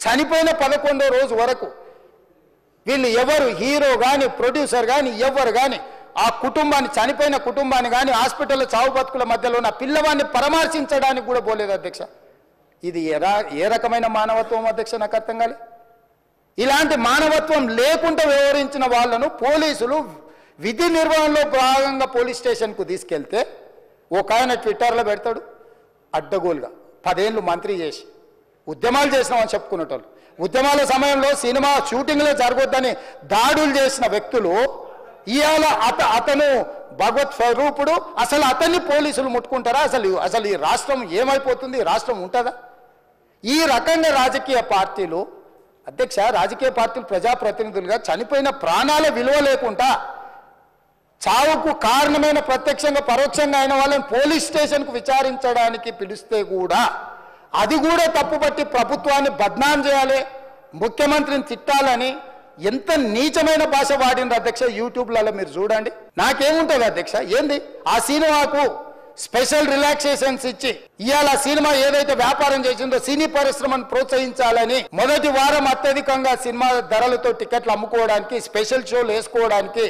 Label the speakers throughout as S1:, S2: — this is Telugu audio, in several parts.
S1: చనిపోయిన 11వ రోజు వరకు వీళ్ళు ఎవరు హీరో కానీ ప్రొడ్యూసర్ కానీ ఎవరు కానీ ఆ కుటుంబాన్ని చనిపోయిన కుటుంబాన్ని కానీ హాస్పిటల్లో చావు బతుకుల మధ్యలో ఉన్న పిల్లవాడిని పరామర్శించడానికి కూడా పోలేదు అధ్యక్ష. ఇది ఏ రకమైన మానవత్వం అధ్యక్ష? నాకు అర్థం కాలే. ఇలాంటి మానవత్వం లేకుండా వ్యవహరించిన వాళ్ళను పోలీసులు విధి నిర్వహణలో భాగంగా పోలీస్ స్టేషన్కు తీసుకెళ్తే ఒక ఆయన ట్విట్టర్లో పెడతాడు అడ్డగోలుగా 10 ఏళ్ళు మంత్రి చేసి ఉద్యమాలు చేసినామని చెప్పుకునేటోళ్ళు, ఉద్యమాల సమయంలో సినిమా షూటింగ్లో జరగొద్దని దాడులు చేసిన వ్యక్తులు ఇవాళ అతను భగవత్ స్వరూపుడు. అసలు అతన్ని పోలీసులు ముట్టుకుంటారా? అసలు ఈ రాష్ట్రం ఏమైపోతుంది? రాష్ట్రం ఉంటుందా? ఈ రకంగా రాజకీయ పార్టీలు అధ్యక్ష, రాజకీయ పార్టీలు ప్రజాప్రతినిధులుగా చనిపోయిన ప్రాణాల విలువ లేకుండా చావుకు కారణమైన ప్రత్యక్షంగా పరోక్షంగా అయిన వాళ్ళని పోలీస్ స్టేషన్కు విచారించడానికి పిలిస్తే కూడా అది కూడా తప్పుపట్టి ప్రభుత్వాన్ని బద్నాం చేయాలి, ముఖ్యమంత్రిని తిట్టాలని ఎంత నీచమైన భాష వాడింది అధ్యక్ష. యూట్యూబ్లలో మీరు చూడండి. నాకేముంటుంది అధ్యక్ష? ఏంది ఆ సినిమాకు స్పెషల్ రిలాక్సేషన్స్ ఇచ్చి ఇవాళ సినిమా ఏదైతే వ్యాపారం చేసిందో సినీ పరిశ్రమను ప్రోత్సహించాలని మొదటి వారం అత్యధికంగా సినిమా ధరలతో టికెట్లు అమ్ముకోవడానికి, స్పెషల్ షోలు వేసుకోవడానికి,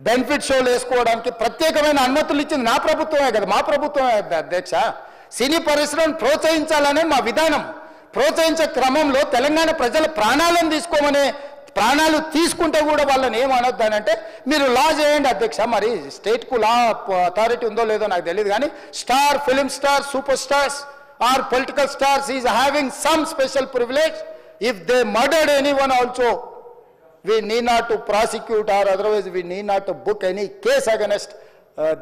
S1: బెనిఫిట్ షోలు వేసుకోవడానికి ప్రత్యేకమైన అనుమతులు ఇచ్చింది నా ప్రభుత్వమే కదా, మా ప్రభుత్వమే అధ్యక్ష. సినీ పరిశ్రమను ప్రోత్సహించాలనే మా విధానం. ప్రోత్సహించే క్రమంలో తెలంగాణ ప్రజల ప్రాణాలను తీసుకోమనే, ప్రాణాలు తీసుకుంటే కూడా వాళ్ళని ఏమనొద్దు అని అంటే మీరు లా చేయండి అధ్యక్ష. మరి స్టేట్కు లా అథారిటీ ఉందో లేదో నాకు తెలియదు కానీ star, film star, super stars or political stars is having some special privilege. If they murdered anyone also we need not to prosecute or otherwise we need not to book any case against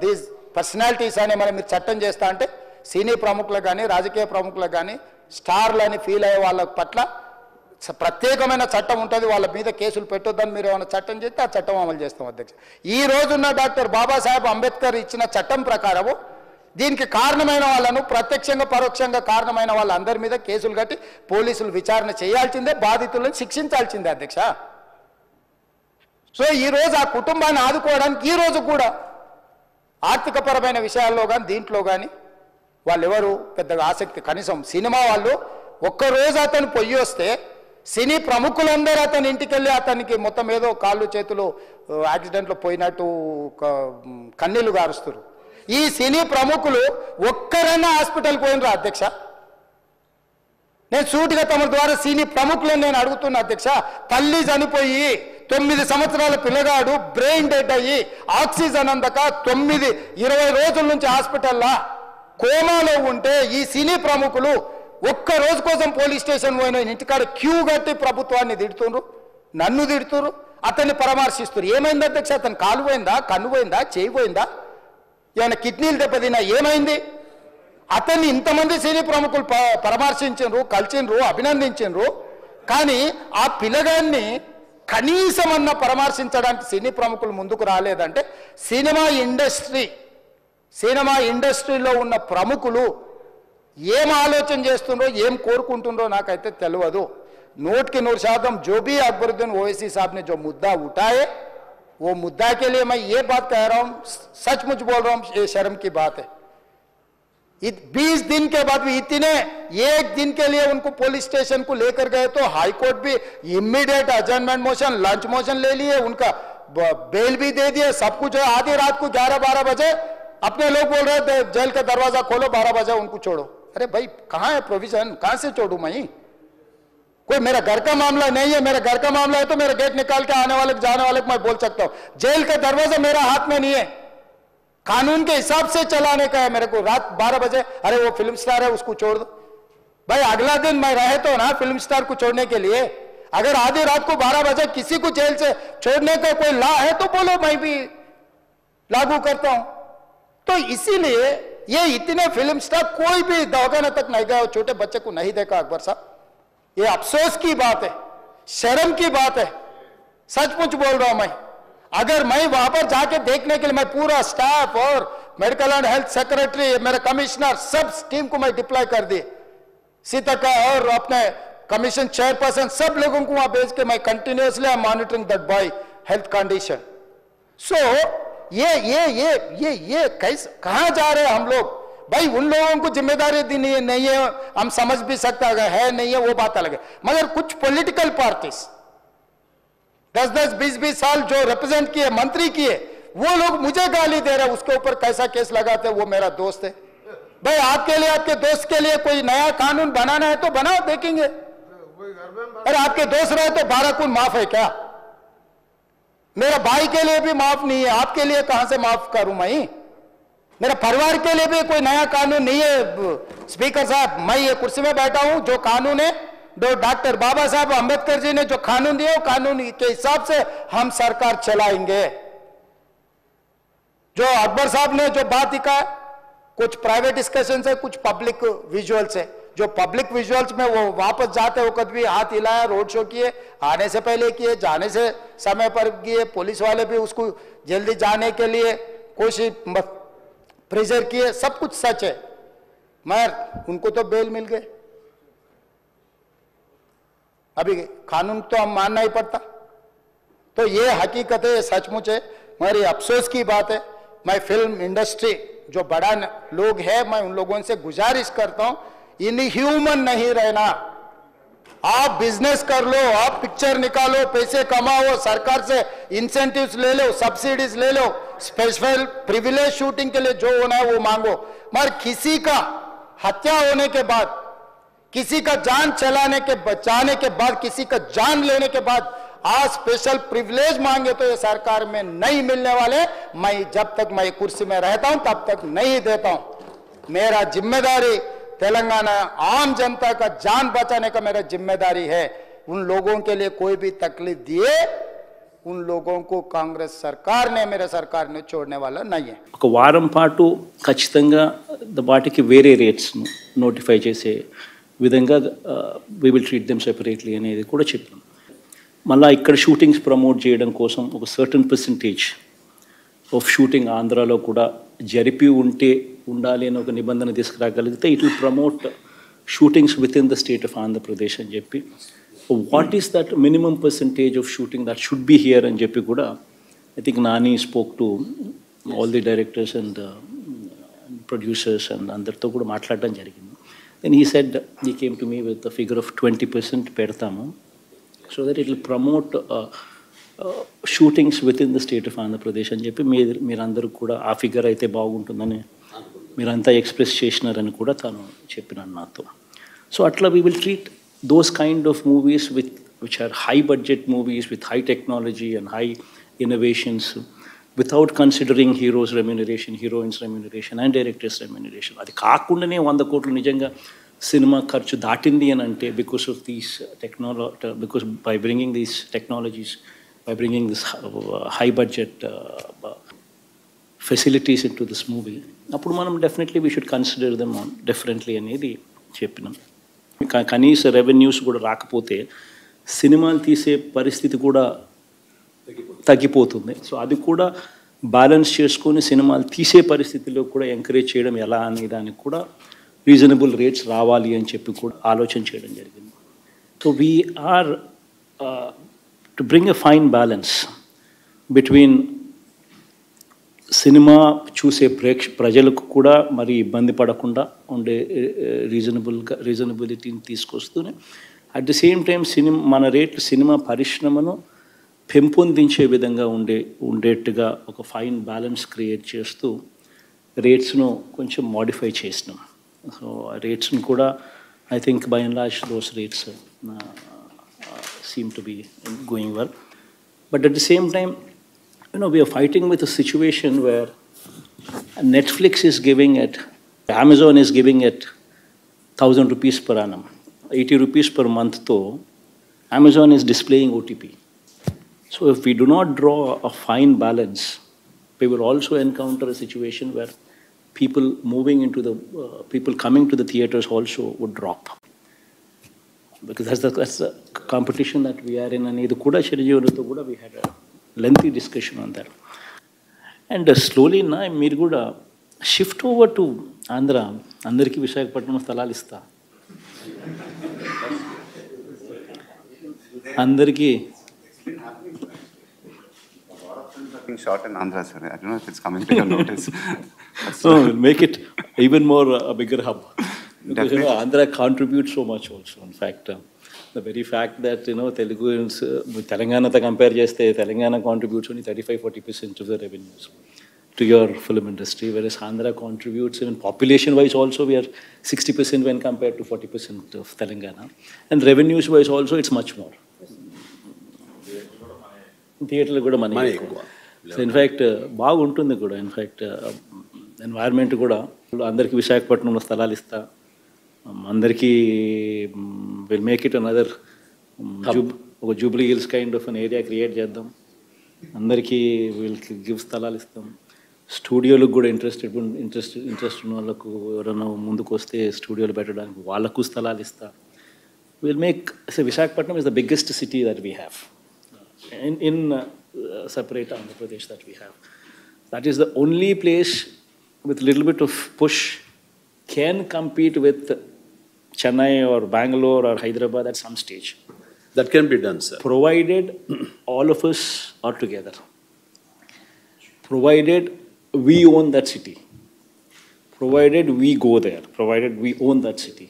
S1: these personalities అని మనం మీరు చట్టం చేస్తా అంటే సినీ ప్రముఖులకు కానీ రాజకీయ ప్రముఖులకు కానీ స్టార్లని ఫీల్ అయ్యే వాళ్ళ పట్ల ప్రత్యేకమైన చట్టం ఉంటుంది. వాళ్ళ మీద కేసులు పెట్టొద్దని మీరు ఏమైనా చట్టం చేస్తే ఆ చట్టం అమలు చేస్తాం అధ్యక్ష. ఈ రోజున్న డాక్టర్ బాబాసాహెబ్ అంబేద్కర్ ఇచ్చిన చట్టం ప్రకారము దీనికి కారణమైన వాళ్ళను ప్రత్యక్షంగా పరోక్షంగా కారణమైన వాళ్ళందరి మీద కేసులు కట్టి పోలీసులు విచారణ చేయాల్సిందే, బాధితులను శిక్షించాల్సిందే అధ్యక్ష. సో ఈరోజు ఆ కుటుంబాన్ని ఆదుకోవడానికి ఈరోజు కూడా ఆర్థికపరమైన విషయాల్లో కానీ దీంట్లో కానీ వాళ్ళు ఎవరు పెద్దగా ఆసక్తి, కనీసం సినిమా వాళ్ళు ఒక్కరోజు అతను పొయ్యి వస్తే సినీ ప్రముఖులందరూ అతని ఇంటికి వెళ్ళి అతనికి మొత్తం ఏదో కాళ్ళు చేతులు యాక్సిడెంట్లో పోయినట్టు కన్నీళ్లు గారుస్తారు. ఈ సినీ ప్రముఖులు ఒక్కరైనా హాస్పిటల్ పోయినరా అధ్యక్ష? నేను సూటిగా తమ ద్వారా సినీ ప్రముఖులను నేను అడుగుతున్నా అధ్యక్ష. తల్లి చనిపోయి 9 సంవత్సరాల పిల్లగాడు బ్రెయిన్ డెడ్ అయ్యి ఆక్సిజన్ అందక 20 రోజుల నుంచి హాస్పిటల్లో కోమాలో ఉంటే ఈ సినీ ప్రముఖులు ఒక్క రోజు కోసం పోలీస్ స్టేషన్ పోయిన ఇంటికాడ క్యూ కట్టి ప్రభుత్వాన్ని తిడుతున్నారు, నన్ను తిడుతున్నారు, అతన్ని పరామర్శిస్తున్నారు. ఏమైంది అధ్యక్ష? అతను కాలు పోయిందా, కన్ను పోయిందా, చేయి పోయిందా, ఏమైనా కిడ్నీలు దెబ్బతిన్నా, ఏమైంది? అతన్ని ఇంతమంది సినీ ప్రముఖులు పరామర్శించారు, కలిసిండ్రు, అభినందించారు. కానీ ఆ పిల్లగాన్ని కనీసమన్నా పరామర్శించడానికి సినీ ప్రముఖులు ముందుకు రాలేదంటే సినిమా ఇండస్ట్రీలో ఉన్న ప్రముఖులు ఏం ఆలోచన చేస్తుండ్రో, ఏం కోరుకుంటుండ్రో నాకైతే తెలియదు. 100% जो भी अकबरुद्दीन ओवैसी साहब ने जो मुद्दा उठाए वो मुद्दा के लिए मैं ये बात कह रहा हूँ, सचमुच बोल रहा हूँ, ये शर्म की बात है. 20 दिन के बाद भी एक दिन के लिए उनको पुलिस स्टेशन को लेकर गए तो हाई कोर्ट भी इमीडिएट अजर्नमेंट मोशन, लंच मोशन ले लिए, उनका बेल भी दे दिए, सब कुछ है. आधी रात को 11-12 बजे अपने लोग बोल रहे थे जेल का दरवाजा खोलो, 12 बजे उनको छोड़ो. अरे भाई कहाँ है प्रोविजन? कहाँ से छोड़ू मैं? कोई मेरा घर का मामला नहीं है. मेरा घर का मामला है तो मेरा गेट निकाल के आने वाले जाने वाले को मैं बोल सकता हूँ. जेल का दरवाजा मेरा हाथ में नहीं है, कानून के हिसाब से चलाने का है मेरे को. रात 12 बजे अरे वो फिल्म स्टार है उसको छोड़ दो. भाई अगला दिन मैं रहे तो ना फिल्म स्टार को छोड़ने के लिए. अगर आधी रात को 12 बजे किसी को जेल से छोड़ने का कोई लॉ है तो बोलो, मैं भी लागू करता हूं. तो इसीलिए ये इतने फिल्म स्टार कोई भी दवाखाना तक नहीं गया, छोटे बच्चे को नहीं देखा अकबर साहब. ये अफसोस की बात है, शर्म की बात है. सचमुच बोल रहा हूं मैं. अगर मैं वहां पर जाके देखने के लिए मैं पूरा स्टाफ और मेडिकल एंड हेल्थ सेक्रेटरी, मेरा कमिश्नर, सब टीम को मैं डिप्लॉय कर दी. सीता और अपने कमीशन चेयरपर्सन सब लोगों को वहां भेज के मैं continuously I monitoring that boy health condition. So ये कैसे कहां जा रहे हैं हम लोग? भाई उन लोगों को जिम्मेदारी दी नहीं है, हम समझ भी सकते है नहीं है, वो बात अलग है। मगर कुछ पॉलिटिकल पार्टीज 10-10, 20-20 साल जो रिप्रेजेंट किए, मंत्री किए, वो लोग मुझे गाली दे रहे, उसके ऊपर कैसा केस लगाते? वो मेरा दोस्त है भाई। आपके लिए, आपके दोस्त के लिए कोई नया कानून बनाना है तो बनाओ, देखेंगे। अरे आपके दोस्त रहे तो 12 खून माफ है क्या? मेरा भाई के लिए भी माफ नहीं है, आपके लिए कहां से माफ करूं मैं? मेरा परिवार के लिए भी कोई नया कानून नहीं है। स्पीकर साहब, मैं ये कुर्सी में बैठा हूं, जो कानून है, जो डॉक्टर बाबा साहब अंबेडकर जी ने जो कानून दिए, कानून के हिसाब से हम सरकार चलाएंगे। जो अकबर साहब ने जो बात लिखा, कुछ प्राइवेट डिस्कशन है, कुछ पब्लिक विजुअल्स है। जो पब्लिक विजुअल्स में वो वापस जाते वक्त भी हाथ हिलाया, रोड शो किए, आने से पहले किए, जाने से समय पर किए, पुलिस वाले भी उसको जल्दी जाने के लिए कोशिश प्रेशर किए, सब कुछ सच है। मगर उनको तो बेल मिल गए। अभी कानून तो हम मानना ही पड़ता। तो ये हकीकत है, सचमुच है। मगर ये अफसोस की बात है। मैं फिल्म इंडस्ट्री जो बड़ा लोग हैं, मैं उन लोगों से गुजारिश करता हूं, इनह्यूमन नहीं रहना। आप बिजनेस कर लो, आप पिक्चर निकालो, पैसे कमाओ, सरकार से इंसेंटिव्स ले लो, सब्सिडीज ले लो, स्पेशल प्रिविलेज शूटिंग के लिए जो होना है वो मांगो। मगर किसी का हत्या होने के बाद, किसी का जान चलाने के बचाने के बाद, किसी का जान लेने के बाद आज स्पेशल प्रिविलेज मांगे तो ये सरकार में नहीं मिलने वाले। मैं जब तक मैं कुर्सी में रहता हूं तब तक नहीं देता हूं। मेरा जिम्मेदारी तेलंगाना आम जनता का जान बचाने का मेरा जिम्मेदारी है। उन लोगों के लिए कोई भी तकलीफ दिए, उन लोगों को कांग्रेस सरकार ने, मेरे सरकार ने छोड़ने वाला नहीं है।
S2: ఒక వారం పాటు ఖచ్చితంగా వాటికి వేరే రేట్స్ నోటిఫై చేసే విధంగా we will treat them separately అనేది కూడా చెప్పాం. మళ్ళీ ఇక్కడ షూటింగ్స్ ప్రమోట్ చేయడం కోసం ఒక సర్టన్ పర్సంటేజ్ ఆఫ్ షూటింగ్ ఆంధ్రాలో కూడా జరిపి ఉండాలి అని ఒక నిబంధన తీసుకురాగలిగితే it will promote shootings with in the state of Andhra Pradesh అని చెప్పి, what is that minimum percentage of shooting that should be here అని చెప్పి కూడా I think Nani spoke to all the directors and producers and అందరితో కూడా మాట్లాడడం జరిగింది. Then he said, he came to me with the figure of 20% పెడతాము, so that it will promote shootings with in the state of Andhra Pradesh అని చెప్పి మీరందరూ కూడా ఆ ఫిగర్ అయితే బాగుంటుందని మీరంతా ఎక్స్ప్రెస్ చేసినారని కూడా తను చెప్పినాను నాతో. సో అట్లా we will treat those kind of movies which are high budget movies with high technology and high innovations without considering heroes remuneration, heroines remuneration and directors remuneration. అది కాకుండానే 100 కోట్లు నిజంగా సినిమా ఖర్చు దాటింది అని అంటే because of these because by bringing these technologies, by bringing this high budget facilities in to this movie, అప్పుడు మనం definitely we should consider them differently అనేది చెప్పినాం. కనీస రెవెన్యూస్ కూడా రాకపోతే సినిమాలు తీసే పరిస్థితి కూడా తగ్గిపోతుంది. సో అది కూడా బ్యాలెన్స్ చేసుకొని సినిమాలు తీసే పరిస్థితిలో కూడా ఎంకరేజ్ చేయడం ఎలా అనే దానికి కూడా రీజనబుల్ రేట్స్ రావాలి అని చెప్పి కూడా ఆలోచన చేయడం జరిగింది. So we're to bring a fine balance between cinema చూసే ప్రజలకు కూడా మరి ఇబ్బంది పడకుండా ఉండే రీజనబిలిటీని తీసుకొస్తూనే అట్ ది సేమ్ టైం మన రేట్లు సినిమా పరిశ్రమను పెంపొందించే విధంగా ఉండేట్టుగా ఒక ఫైన్ బ్యాలెన్స్ క్రియేట్ చేస్తూ రేట్స్ను కొంచెం మోడిఫై చేసినాం. సో రేట్స్ను కూడా I think by and large those rates seem to be going well. But at the same time, we are fighting with a situation where Netflix is giving it, Amazon is giving it 1,000 rupees per annum, 80 rupees per month though, Amazon is displaying OTP. So if we do not draw a fine balance, we will also encounter a situation where people coming to the theaters also would drop. Because that's the competition that we are in. And we had a lengthy discussion on that. And slowly now, మీరు కూడా shift over to Andhra. అందరికీ విశాఖపట్నం స్థలాలు ఇస్తా, అందరికీ
S3: shot in Andhra, sir. I don't know if it's coming to your notice.
S2: So we'll make it even more a bigger hub. Because, Andhra contributes so much also. In fact, the very fact that, Telugu is, Telangana to compare just Telangana contributes only 35-40% of the revenues to your film industry, whereas Andhra contributes, even population-wise also, we are 60% when compared to 40% of Telangana. And revenues-wise also, it's much more. Theatre kuda money ఎక్కువ. So in fact, బాగుంటుంది కూడా. In fact, environment కూడా అందరికీ విశాఖపట్నంలో స్థలాలు ఇస్తా, అందరికీ విల్ మేక్ ఇట్ అనదర్ ఒక Jubilee hills kind of an area create చేద్దాం, అందరికీ విల్ గివ్ స్థలాలు ఇస్తాం. స్టూడియోలకు కూడా ఇంట్రెస్ట్ ఉన్న వాళ్ళకు ఎవరైనా ముందుకు వస్తే స్టూడియోలు పెట్టడానికి వాళ్ళకు స్థలాలు ఇస్తా. Will make Visakhapatnam is the biggest city that we have in separate Andhra Pradesh that we have. That is the only place with little bit of push can compete with Chennai or Bangalore or Hyderabad at some stage.
S3: That can be done, sir.
S2: Provided all of us are together. Provided we own that city. Provided we go there. Provided we own that city.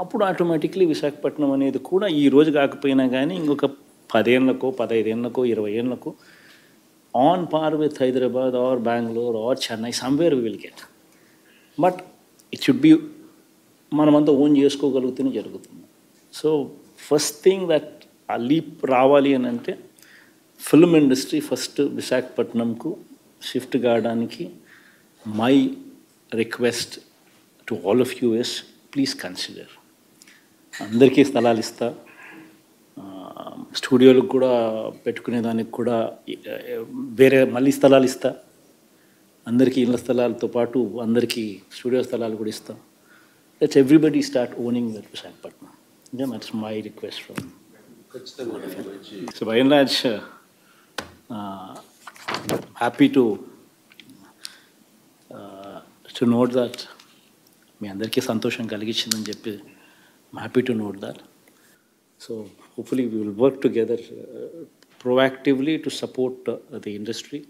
S2: అప్పుడు ఆటోమేటిక్లీ విశాఖపట్నం అనేది కూడా ఈ రోజు కాకపోయినా కానీ ఇంకొక 10 ఏళ్ళకో 15 ఏళ్ళకో 20 ఏళ్ళకో on par with Hyderabad or Bengaluru or Chennai somewhere we will get. But it should be మనమంతా ఓన్ చేసుకోగలిగితేనే జరుగుతుంది. సో ఫస్ట్ థింగ్ దట్ ఆ లీప్ రావాలి అని అంటే ఫిల్మ్ ఇండస్ట్రీ ఫస్ట్ విశాఖపట్నంకు షిఫ్ట్ కావడానికి my request to all of you is please consider. అందరికీ స్థలాలు ఇస్తా, స్టూడియోలకు కూడా పెట్టుకునే దానికి కూడా వేరే మళ్ళీ స్థలాలు ఇస్తా, అందరికీ ఇళ్ళ స్థలాలతో పాటు అందరికీ స్టూడియో స్థలాలు కూడా ఇస్తాం. Let's everybody start owning that Visakhapatnam. That's my request from. So by and large happy to note that మీ అందరికీ సంతోషం కలిగించిందని చెప్పి I'm happy to note that. So hopefully we will work together proactively to support the industry.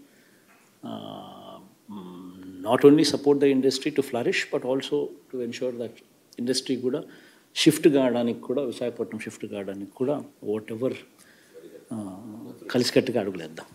S2: Not only support the industry to flourish, but also to ensure that industry kuda shift gaadanik kuda Visakhapatnam shift gaadanik kuda whatever కలిసికట్టుగా అడుగులేద్దాం.